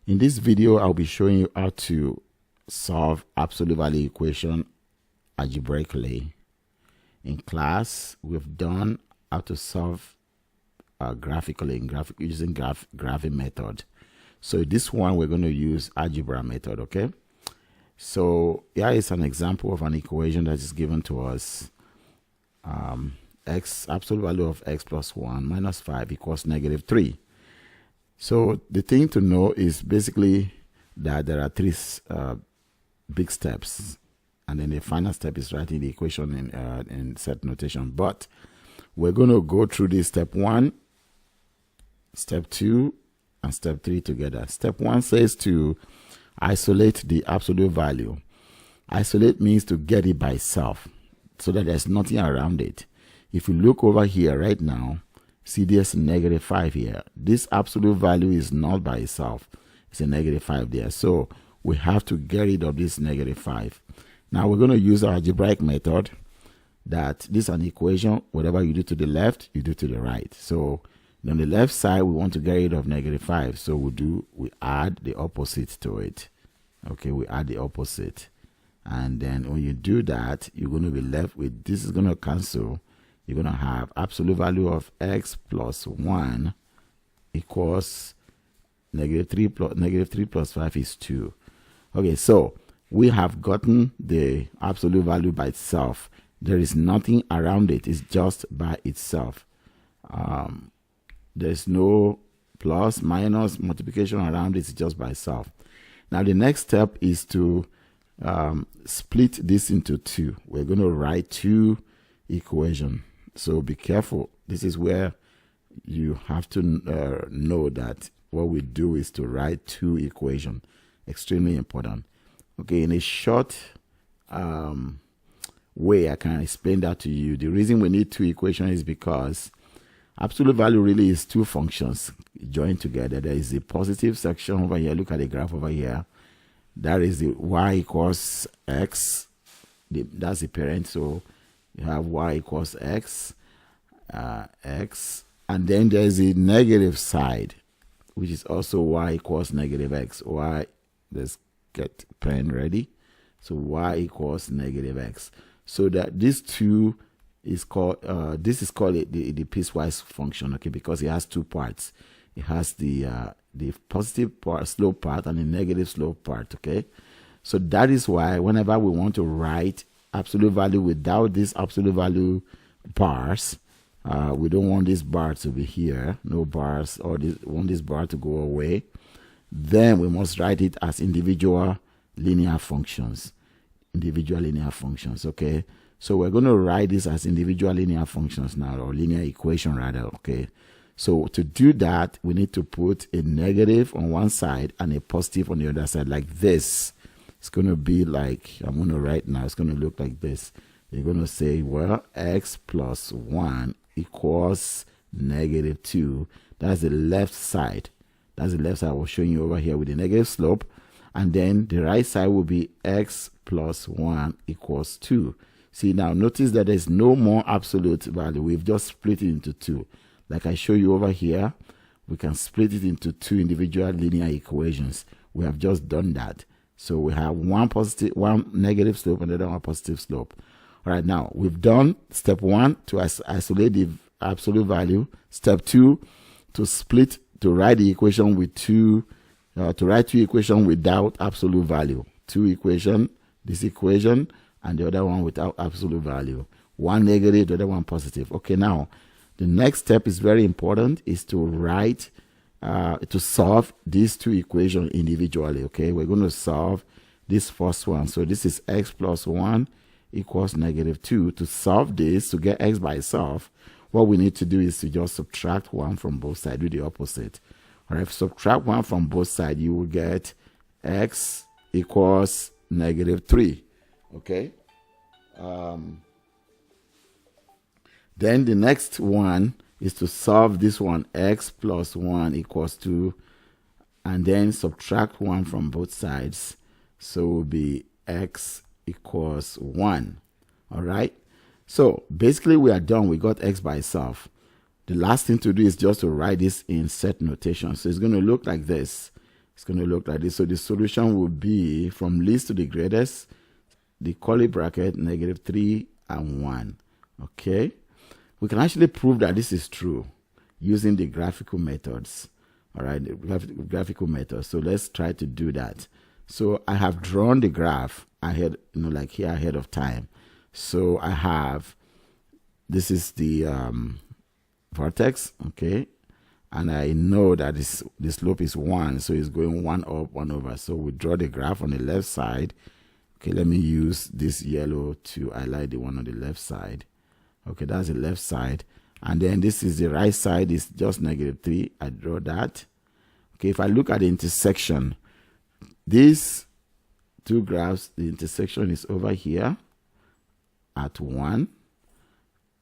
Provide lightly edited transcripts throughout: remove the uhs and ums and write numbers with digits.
In this video, I'll be showing you how to solve absolute value equation algebraically. In class, we've done how to solve graphically using graphing method. So this one, we're going to use algebra method, okay? So here is an example of an equation that is given to us. Absolute value of x plus 1 minus 5 equals -3. So the thing to know is basically that there are three big steps, and then the final step is writing the equation in set notation. But we're going to go through this step 1, step 2, and step 3 together. Step 1 says to isolate the absolute value. Isolate means to get it by itself so that there's nothing around it. If you look over here right now, see there's -5 here. This absolute value is not by itself. It's a -5 there. So we have to get rid of this -5. Now we're going to use our algebraic method that this is an equation. Whatever you do to the left, you do to the right. So on the left side, we want to get rid of -5. So we add the opposite to it. Okay, we add the opposite. And then when you do that, you're going to be left with, this is going to cancel. You're going to have absolute value of x plus 1 equals -3 plus 5 is 2. Okay, so we have gotten the absolute value by itself. There is nothing around it. It's just by itself. There's no plus, minus, multiplication around it. It's just by itself. Now, the next step is to split this into 2. We're going to write 2 equations. So be careful. This is where you have to know that what we do is to write 2 equations. Extremely important. Okay, in a short way, I can explain that to you. The reason we need 2 equations is because absolute value really is 2 functions joined together. There is the positive section over here. Look at the graph over here. That is the y equals x. That's the parent. So you have y equals x, and then there's the negative side, which is also y equals -x. Y, let's get pen ready. So y equals -x. So that these 2 is called, this is called the piecewise function, okay, because it has 2 parts. It has the positive part, slope part, and the negative slope part, okay. So that is why whenever we want to write absolute value without this absolute value bars, we don't want this bar to be here, no bars, or want this bar to go away, then we must write it as individual linear functions. Okay. So we're going to write this as individual linear functions now, or linear equation rather, okay. So to do that, we need to put a negative on one side and a positive on the other side, like this. It's going to be like, I'm going to write now, it's going to look like this. You're going to say, well, x plus 1 equals -2. That's the left side. That's the left side I was showing you over here with the negative slope. And then the right side will be x plus 1 equals 2. See, now notice that there's no more absolute value. We've just split it into 2. Like I show you over here, we can split it into 2 individual linear equations. We have just done that. So we have one negative slope and the other one positive slope. All right, now we've done step 1 to isolate the absolute value. Step 2 to write the equation with 2, to write 2 equations without absolute value. 2 equation, this equation, and the other one without absolute value. One negative, the other one positive. Okay, now the next step is very important, is to write, to solve these 2 equations individually, okay? We're going to solve this first one. So this is x plus 1 equals -2. To solve this, to get x by itself, what we need to do is to just subtract 1 from both sides, do the opposite. All right, subtract 1 from both sides, you will get x equals -3, okay? Then the next one is to solve this one, x plus 1 equals 2, and then subtract 1 from both sides. So it will be x equals 1. All right. So basically we are done. We got x by itself. The last thing to do is just to write this in set notation. So it's going to look like this. It's going to look like this. So the solution will be from least to the greatest, the curly bracket, -3 and 1. Okay? We can actually prove that this is true using the graphical methods. All right, the graphical methods. So let's try to do that. So I have drawn the graph ahead, like here ahead of time. So I have, this is the vertex, okay? And I know that the slope is 1, so it's going 1 up, 1 over. So we draw the graph on the left side. Okay, let me use this yellow to highlight the one on the left side. Okay, that's the left side. And then this is the right side, is just -3. I draw that. Okay, if I look at the intersection, these two graphs, the intersection is over here at 1,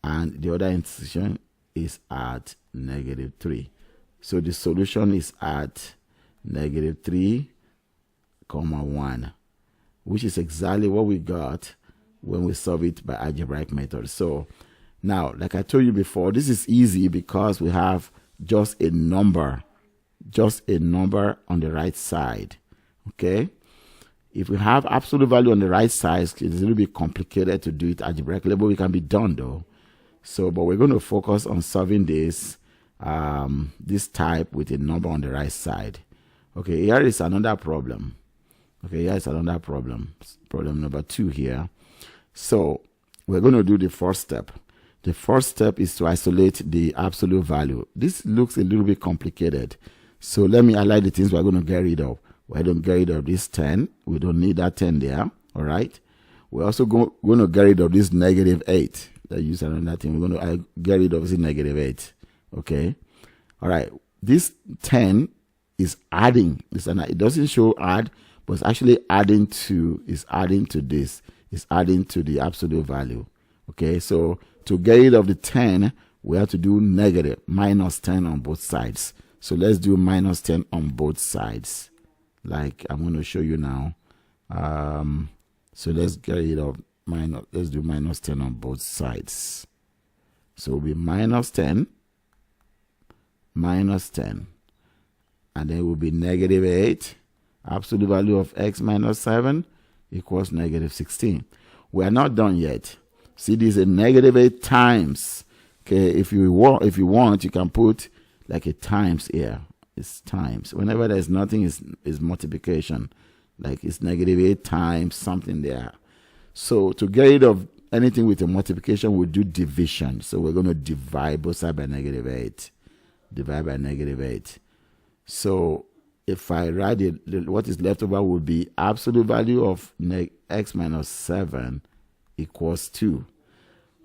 and the other intersection is at -3. So the solution is at -3, 1, which is exactly what we got when we solve it by algebraic method. So now, like I told you before, this is easy because we have just a number on the right side. Okay? If we have absolute value on the right side, it's a little bit complicated to do it algebraically, but we can be done though. So, but we're going to focus on solving this type with a number on the right side. Okay, here is another problem. Okay, here is another problem. Problem number 2 here. So, we're going to do the first step. The first step is to isolate the absolute value. This looks a little bit complicated. So, let me highlight the things we're going to get rid of. We're going to get rid of this 10. We don't need that 10 there. All right. We're also going to get rid of this -8. That use another thing. We're going to get rid of this -8. Okay. All right. This 10 is adding. It doesn't show add, but it's actually adding to this. It's adding to the absolute value. Okay. So to get rid of the 10, we have to do -10 on both sides. So let's do -10 on both sides. Like I'm going to show you now. So let's get rid of let's do -10 on both sides. So it will be -10, and then it will be -8. Absolute value of x minus 7 equals -16. We are not done yet. See, this is a -8 times. Okay, if you want, you can put like a times here. It's times. Whenever there's nothing, is multiplication. Like it's -8 times something there. So to get rid of anything with a multiplication, we do division. So we're going to divide both sides by -8. Divide by -8. So if I write it, what is left over would be absolute value of x minus 7 equals 2.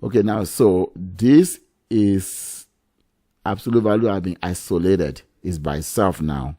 Okay, now so this is absolute value have been isolated, is by itself now.